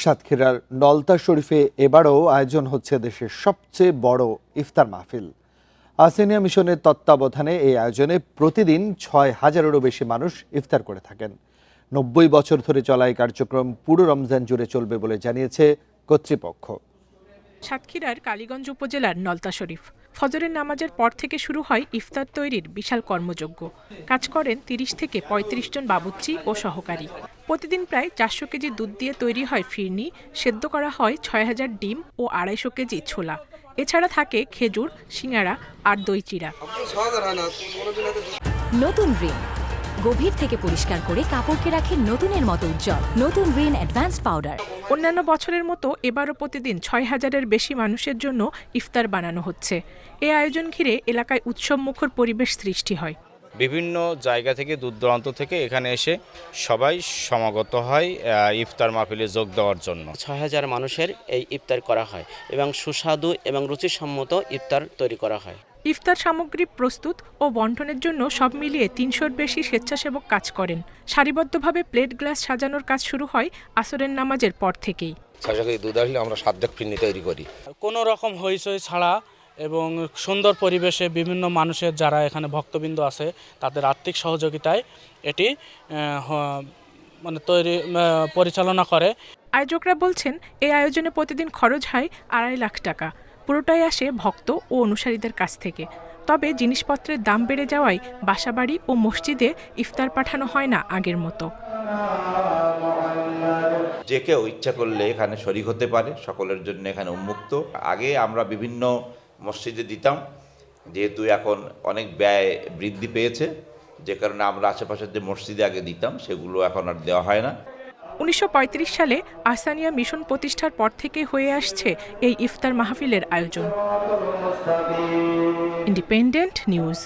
সাতক্ষীরার নলতা শরীফে এবারও আয়োজন হচ্ছে দেশের সবচেয়ে বড় ইফতার মাহফিল। আসেনিয়া মিশনের তত্ত্বাবধানে এই আয়োজনে প্রতিদিন ৬,০০০-এরও বেশি মানুষ ইফতার করে থাকেন। ৯০ বছর ধরে চলা এই কার্যক্রম পুরো রমজান জুড়ে চলবে বলে জানিয়েছে কর্তৃপক্ষ। সাতক্ষীরার কালীগঞ্জ উপজেলার নলতা শরীফ ফজরের নামাজের পর থেকে শুরু হয় ইফতার তৈরির বিশাল কর্মযজ্ঞ। কাজ করেন ৩০ থেকে ৩৫ জন বাবুর্চি ও সহকারী। প্রতিদিন প্রায় ৪০০ কেজি দুধ দিয়ে তৈরি হয় ফিরনি, সেদ্ধ করা হয় ৬,০০০ ডিম ও ২৫০ কেজি ছোলা। এছাড়া থাকে খেজুর, সিঙ্গারা আর দই চিড়া। নতুন রিন গভীর থেকে পরিষ্কার করে কাপড়কে রাখে নতুনের মতো উজ্জ্বল। নতুন রিন অ্যাডভান্সড পাউডার। অন্যান্য বছরের মতো এবারও প্রতিদিন ৬,০০০-এর বেশি মানুষের জন্য ইফতার বানানো হচ্ছে। এই আয়োজন ঘিরে এলাকায় উৎসবমুখর পরিবেশ সৃষ্টি হয়। বিভিন্ন জায়গা থেকে দূর দূরান্ত থেকে এখানে এসে সবাই সমাগত হয় ইফতার মাহফিলে যোগ দেওয়ার জন্য। ৬,০০০ মানুষের এই ইফতার করা হয় এবং সুস্বাদু এবং রুচিসম্মত ইফতার তৈরি করা হয়। ইফতার সামগ্রী প্রস্তুত ও বন্টনের জন্য সব মিলিয়ে ৩০০-র বেশি স্বেচ্ছাসেবক কাজ করেন। সারিবদ্ধভাবে প্লেট গ্লাস সাজানোর কাজ শুরু হয় আসরের নামাজের পর থেকেই। দুধ আসলে আমরা ৭ দেখ ফিরনি তৈরি করি। কোনো রকম হইচই ছাড়া এবং সুন্দর পরিবেশে বিভিন্ন মানুষের যারা এখানে ভক্তবৃন্দ আছে তাদের আর্থিক সহযোগিতায় এটি পরিচালনা করে। আয়োজকরা বলছেন এই আয়োজনে প্রতিদিন খরচ হয় ২.৫ লাখ টাকা। পুরোটাই আসে ভক্ত ও অনুসারীদের কাছ থেকে। তবে জিনিসপত্রের দাম বেড়ে যাওয়ায় বাসাবাড়ি ও মসজিদে ইফতার পাঠানো হয় না আগের মতো। যে কেউ ইচ্ছা করলে এখানে শরীক হতে পারে, সকলের জন্য এখানে উন্মুক্ত। আগে আমরা বিভিন্ন মসজিদে দিতাম, যেহেতু এখন অনেক ব্যয় বৃদ্ধি পেয়েছে, যে কারণে আমরা আশেপাশের যে মসজিদে আগে দিতাম সেগুলো এখন আর দেওয়া হয় না। ১৯৩৫ সালে আহসানিয়া মিশন প্রতিষ্ঠার পর থেকে হয়ে আসছে এই ইফতার মাহফিলের আয়োজন। Independent news.